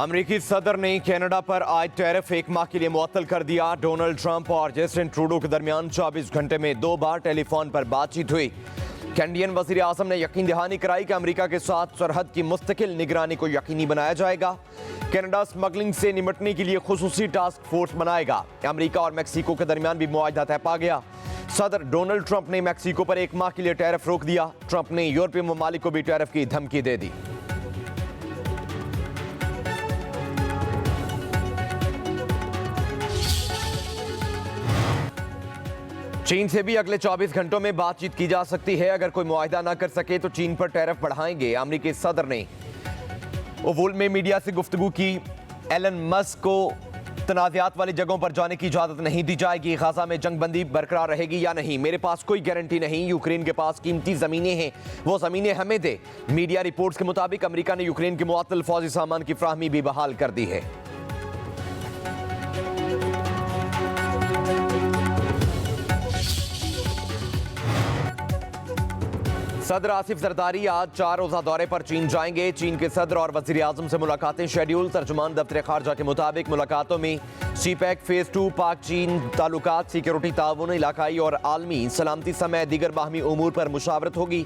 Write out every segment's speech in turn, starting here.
अमेरिकी सदर ने कनाडा पर आए टैरिफ एक माह के लिए मुअत्तल कर दिया। डोनाल्ड ट्रंप और जस्टिन ट्रूडो के दरमियान 24 घंटे में 2 बार टेलीफोन पर बातचीत हुई। कैनेडियन वजीर आजम ने यकीन दहानी कराई कि अमेरिका के साथ सरहद की मुस्तकिल निगरानी को यकीनी बनाया जाएगा। कनाडा स्मगलिंग से निपटने के लिए खुसूसी टास्क फोर्स बनाएगा। अमेरिका और मैक्सिको के दरमियान भी मुआहदा तय पा गया। सदर डोनाल्ड ट्रंप ने मैक्सिको पर 1 माह के लिए टैरिफ रोक दिया। ट्रंप ने यूरोपीय ममालिक को भी टैरिफ की धमकी दे दी। चीन से भी अगले 24 घंटों में बातचीत की जा सकती है। अगर कोई मुआहिदा ना कर सके तो चीन पर टैरिफ बढ़ाएंगे। अमेरिकी सदर ने ओवल में मीडिया से गुफ्तगू की। एलन मस्क को तनाज़ात वाली जगहों पर जाने की इजाजत नहीं दी जाएगी। गाजा में जंगबंदी बरकरार रहेगी या नहीं, मेरे पास कोई गारंटी नहीं। यूक्रेन के पास कीमती जमीनें हैं, वो जमीनें हमें दे। मीडिया रिपोर्ट्स के मुताबिक अमेरिका ने यूक्रेन के मुअत्तल फौजी सामान की फ्राहमी भी बहाल कर दी है। सदर आसिफ जरदारी आज 4 रोजा दौरे पर चीन जाएंगे। चीन के सदर और वजीर आजम से मुलाकातें शेड्यूल। तर्जुमान दफ्तर खारजा के मुताबिक मुलाकातों में सीपैक फेज 2, पाक चीन ताल्लुकात, सिक्योरिटी ताउन, इलाकाई और आलमी सलामती समेत दीगर बाहमी उमूर पर मुशावरत होगी।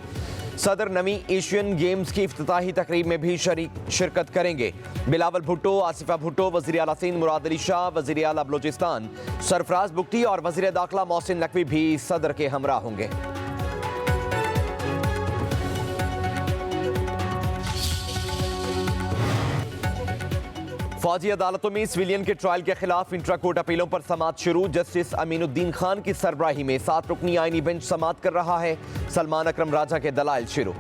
सदर नवी एशियन गेम्स की इफ्तिताही तकरीब में भी शिरकत करेंगे। बिलावल भुट्टो, आसिफा भुट्टो, वज़ीर आला सिंध मुराद अली शाह, वज़ीर आला बलोचिस्तान सरफराज बुगटी और वज़ीर दाखिला मोहसिन नकवी भी सदर के हमरा होंगे। फौजी अदालतों में सिविलियन के ट्रायल के खिलाफ इंट्रा कोर्ट अपीलों पर समाअत शुरू। जस्टिस अमीनुद्दीन खान की सरबराही में 7 रुकनी आईनी बेंच समाअत कर रहा है। सलमान अकरम राजा के दलाइल शुरू।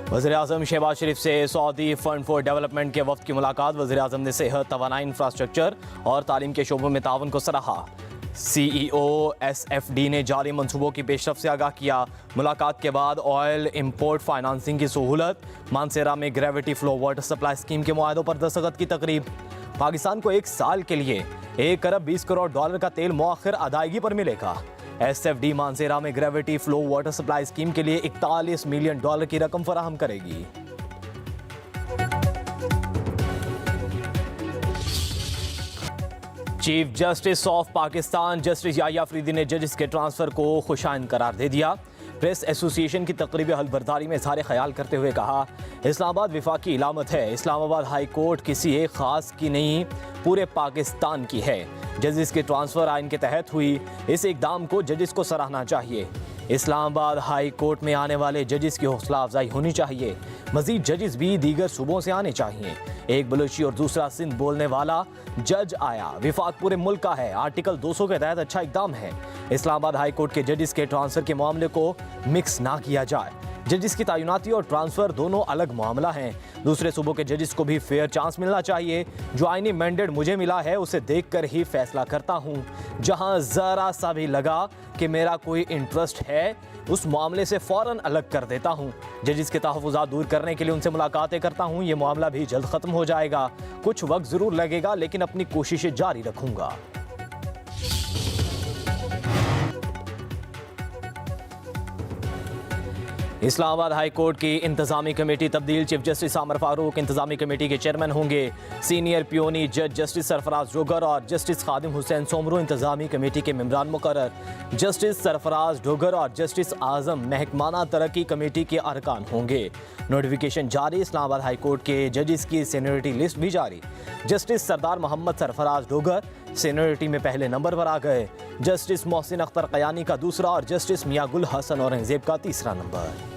वज़ीर आज़म शहबाज शरीफ से सऊदी फंड फॉर डेवलपमेंट के वफ्द की मुलाकात। वज़ीर आज़म ने सेहत, तवानाई, इंफ्रास्ट्रक्चर और तालीम के शोबों में ताउन को सराहा। CEO SFD ने जारी मंसूबों की पेशरफ से आगाह किया। मुलाकात के बाद ऑयल इंपोर्ट फाइनेंसिंग की सहूलत, मानसेरा में gravity flow water supply scheme के मुआहदों पर दस्तखत की तकरीब। पाकिस्तान को 1 साल के लिए $1 अरब 20 करोड़ का तेल मौखिर अदायगी पर मिलेगा। SFD मानसेरा में gravity flow water supply scheme के लिए $41 मिलियन की रकम फराहम करेगी। Chief justice of Pakistan justice Yahya Afridi ने जजेस के ट्रांसफर को खुशाइन करार दे दिया। प्रेस एसोसिएशन की तकरीबी हलबर्दारी में इज़हार ख्याल करते हुए कहा, इस्लामाबाद विफाकी इलामत है। इस्लामाबाद हाई कोर्ट किसी एक खास की नहीं, पूरे पाकिस्तान की है। जजेस के ट्रांसफर आइन के तहत हुई, इस इकदाम को जजेस को सराहना चाहिए। इस्लामाबाद हाई कोर्ट में आने वाले जजेस की हौसला अफजाई होनी चाहिए। मजीद जजेस भी दीगर सूबों से आने चाहिए। एक बलोची और दूसरा सिंध बोलने वाला जज आया। विफाक पूरे मुल्क का है। आर्टिकल 200 के तहत अच्छा इकदाम है। इस्लामाबाद हाई कोर्ट के जजेस के ट्रांसफर के मामले को मिक्स ना किया जाए। जजेस की तैनाती और ट्रांसफर दोनों अलग मामला हैं। दूसरे सूबों के जजेस को भी फेयर चांस मिलना चाहिए। जो आईनी मैंडेट मुझे मिला है उसे देखकर ही फैसला करता हूँ। जहाँ जरा सा भी लगा कि मेरा कोई इंटरेस्ट है, उस मामले से फौरन अलग कर देता हूँ। जजेस के तहफ़्फ़ुज़ात दूर करने के लिए उनसे मुलाकातें करता हूँ। ये मामला भी जल्द ख़त्म हो जाएगा। कुछ वक्त ज़रूर लगेगा, लेकिन अपनी कोशिशें जारी रखूँगा। इस्लामाबाद हाई कोर्ट की इंतजामी कमेटी तब्दील। चीफ जस्टिस आमर फारूक इंतजामी कमेटी के चेयरमैन होंगे। सीनियर पियोनी जज जस्टिस सरफराज डोगर और जस्टिस खादिम हुसैन सोमरू इंतजामी कमेटी के मेंबरान मुकर्रर। जस्टिस सरफराज डोगर और जस्टिस आजम महकमाना तरक्की कमेटी के अरकान होंगे। नोटिफिकेशन जारी। इस्लामाबाद हाई कोर्ट के जजेस की सीनियरिटी लिस्ट भी जारी। जस्टिस सरदार मोहम्मद सरफराज डोगर सीनियरिटी में पहले नंबर पर आ गए। जस्टिस मोहसिन अख्तर कयानी का दूसरा और जस्टिस मियां गुल हसन औरंगजेब का तीसरा नंबर।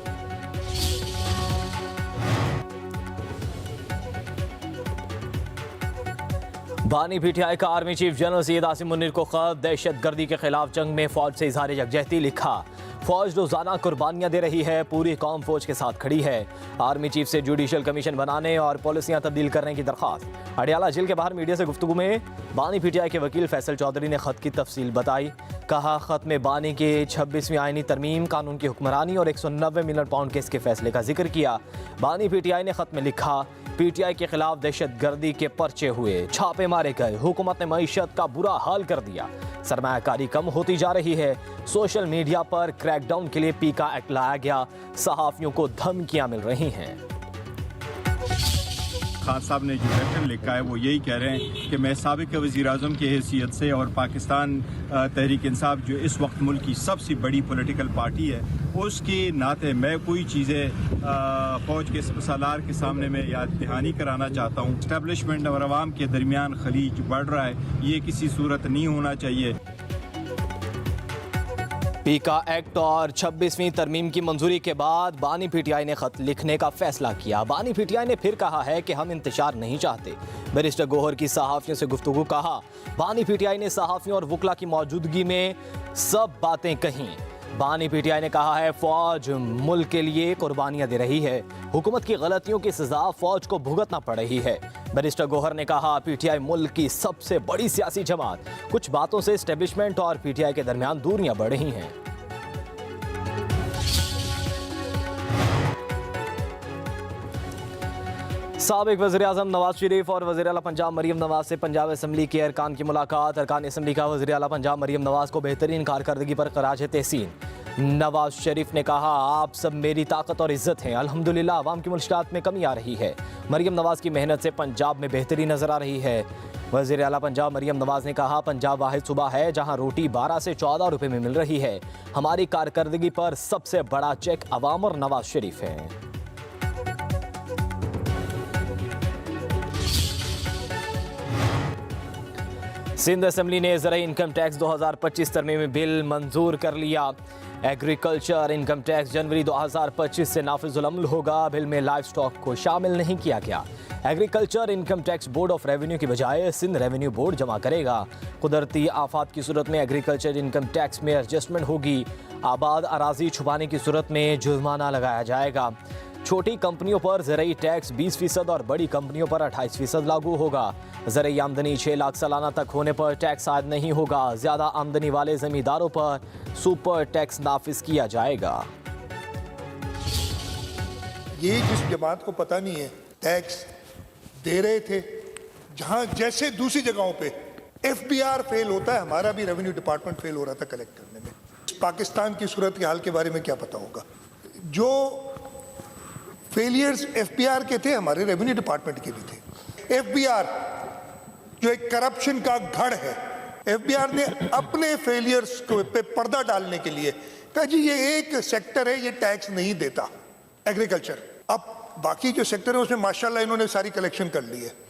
बानी PTI का army chief general Syed Asim Munir को खत। दहशतगर्दी के खिलाफ जंग में फौज से इज़हार यकजहती लिखा। फौज रोजाना कुर्बानियां दे रही है, पूरी कौम फौज के साथ खड़ी है। आर्मी चीफ से जुडिशल कमीशन बनाने और पॉलिसियां तब्दील करने की दरख्वास्त। अडियाला जेल के बाहर मीडिया से गुफ्तगू में बानी PTI के वकील फैसल चौधरी ने खत की तफसील बताई। कहा, खत में बानी के 26वीं आईनी तरमीम, कानून की हुक्मरानी और 190 मिलियन पाउंड केस के फैसले का जिक्र किया। बानी PTI ने खत में लिखा, PTI के खिलाफ दहशतगर्दी के पर्चे हुए, छापे मारे गए, हुकूमत ने मईशत का बुरा हाल कर दिया, सरमायाकारी कम होती जा रही है, सोशल मीडिया पर क्रैकडाउन के लिए पीका एक्ट लाया गया, सहाफियों को धमकियां मिल रही हैं। खान साहब ने जो लेटर लिखा है वो यही कह रहे हैं कि मैं साबिक वज़ीर-ए-आज़म की हैसियत से और पाकिस्तान तहरीक इंसाफ जो इस वक्त मुल्क की सबसे बड़ी पॉलिटिकल पार्टी है उसके नाते मैं कोई चीज़ें फ़ौज के सालार के सामने में याद दहानी कराना चाहता हूँ। इस्टेब्लिशमेंट और आवाम के दरमियान खलीज बढ़ रहा है, ये किसी सूरत नहीं होना चाहिए। पीका एक्ट और 26वीं तरमीम की मंजूरी के बाद बानी PTI ने खत लिखने का फैसला किया। बानी PTI ने फिर कहा है कि हम इंतशार नहीं चाहते। बैरिस्टर गौहर की सहाफ़ियों से गुफ्तगू कहा। बानी PTI ने सहाफ़ियों और वकला की मौजूदगी में सब बातें कहीं। बानी PTI ने कहा है फौज मुल्क के लिए कुर्बानियां दे रही है, हुकूमत की गलतियों की सजा फौज को भुगतना पड़ रही है। बैरिस्टर गौहर ने कहा PTI मुल्क की सबसे बड़ी सियासी जमात, कुछ बातों से एस्टेब्लिशमेंट और PTI के दरमियान दूरियां बढ़ रही हैं। साबिक वज़ीर-ए-आज़म नवाज शरीफ और वज़ीर आला पंजाब मरीम नवाज से पंजाब असम्बली के अरकान की मुलाकात। अरकान असम्बली का वज़ीर आला पंजाब मरीम नवाज को बेहतरीन कारकर्दगी पर खराज तहसीन। नवाज शरीफ ने कहा आप सब मेरी ताकत और इज्जत हैं, अल्हम्दुलिल्लाह आवाम की मुश्किलात में कमी आ रही है। मरीम नवाज की मेहनत से पंजाब में बेहतरी नजर आ रही है। वज़ीर आला पंजाब मरीम नवाज ने कहा पंजाब वाहिद सूबा है जहां रोटी 12 से 14 रुपए में मिल रही है। हमारी कारकर्दगी पर सबसे बड़ा चेक अवाम और नवाज शरीफ है। सिंध असम्बली ने ज़राई इनकम टैक्स 2025 तरमीमी बिल मंजूर कर लिया। एग्रीकल्चर इनकम टैक्स जनवरी 2025 से नाफिजुल अमल होगा। बिल में लाइव स्टॉक को शामिल नहीं किया गया। Agriculture income tax board of revenue की बजाय सिंध रेवेन्यू बोर्ड जमा करेगा। कुदरती आफात की सूरत में एग्रीकल्चर इनकम टैक्स में एडजस्टमेंट होगी। आबाद अराजी छुपाने की सूरत में जुर्माना लगाया जाएगा। छोटी कंपनियों पर ज़राई टैक्स 20% और बड़ी कंपनियों पर 28% लागू होगा। ज़राई आमदनी 6 लाख सालाना तक होने पर टैक्स आयद नहीं होगा। ज़्यादा आमदनी वाले ज़मींदारों पर सुपर टैक्स नाफिज किया जाएगा। ये जिस जमात को पता नहीं है टैक्स दे रहे थे, जहां जैसे दूसरी जगहों पे FBR फेल होता है, हमारा भी रेवेन्यू डिपार्टमेंट फेल हो रहा था कलेक्ट करने में। पाकिस्तान की सूरत के हाल के बारे में क्या पता होगा। जो फेलियर्स FBR के थे हमारे रेवेन्यू डिपार्टमेंट के भी थे। FBR जो एक करप्शन का गढ़ है, FBR ने अपने फेलियर्स को पे पर्दा डालने के लिए कहा जी ये एक सेक्टर है ये टैक्स नहीं देता, एग्रीकल्चर। अब बाकी जो सेक्टर है उसमें माशाल्लाह इन्होंने सारी कलेक्शन कर ली है।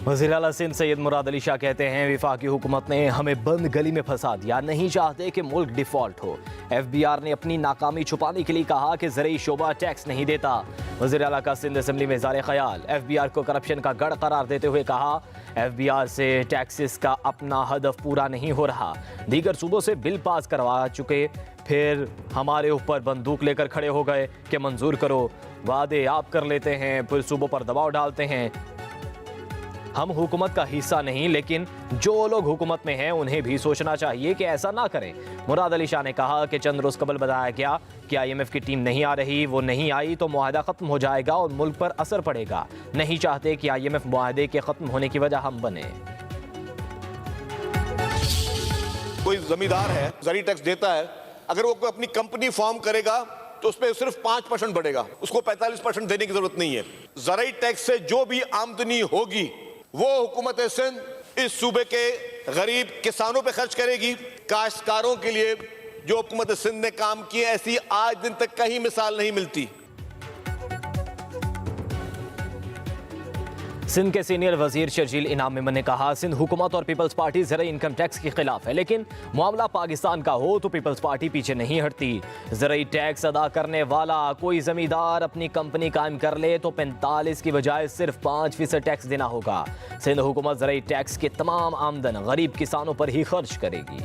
वज़ीर आला सिंध सैयद मुराद अली शाह कहते हैं वफाकी हुकूमत ने हमें बंद गली में फंसा दिया, नहीं चाहते कि मुल्क डिफॉल्ट हो। FBR ने अपनी नाकामी छुपाने के लिए कहा कि ज़राई शोबा टैक्स नहीं देता। वज़ीर आला का सिंध असम्बली में इज़हार ख्याल। FBR को करप्शन का गढ़ करार देते हुए कहा FBR से टैक्सेस का अपना हदफ पूरा नहीं हो रहा। दीगर सूबों से बिल पास करवा चुके, फिर हमारे ऊपर बंदूक लेकर खड़े हो गए कि मंजूर करो। वादे आप कर लेते हैं, फिर सूबों पर दबाव डालते हैं। हम हुकूमत का हिस्सा नहीं, लेकिन जो लोग हुकूमत में हैं उन्हें भी सोचना चाहिए कि ऐसा ना करें। मुराद अली शाह ने कहा कि चंद रोज कबल बताया गया कि IMF की टीम नहीं आ रही, वो नहीं आई तो मुआहदा खत्म हो जाएगा और मुल्क पर असर पड़ेगा। नहीं चाहते कि IMF मुआहदे के खत्म होने की वजह हम बने। कोई जमींदार है ज़राई टैक्स देता है, अगर वो कोई अपनी कंपनी फॉर्म करेगा तो उस पर सिर्फ 5% बढ़ेगा, उसको 45% देने की जरूरत नहीं है। ज़राई टैक्स से जो भी आमदनी होगी वो हुकूमत सिंध इस सूबे के गरीब किसानों पे खर्च करेगी। काश्तकारों के लिए जो हुकूमत सिंध ने काम किए ऐसी आज दिन तक कहीं मिसाल नहीं मिलती। सिंध के सीनियर वजीर शर्जील इनाम मेमन ने कहा सिंध हुकूमत और पीपल्स पार्टी ज़राई इनकम टैक्स के खिलाफ है, लेकिन मामला पाकिस्तान का हो तो पीपल्स पार्टी पीछे नहीं हटती। ज़राई टैक्स अदा करने वाला कोई जमींदार अपनी कंपनी कायम कर ले तो 45 की बजाय सिर्फ 5% टैक्स देना होगा। सिंध हुकूमत ज़राई टैक्स के तमाम आमदन गरीब किसानों पर ही खर्च करेगी।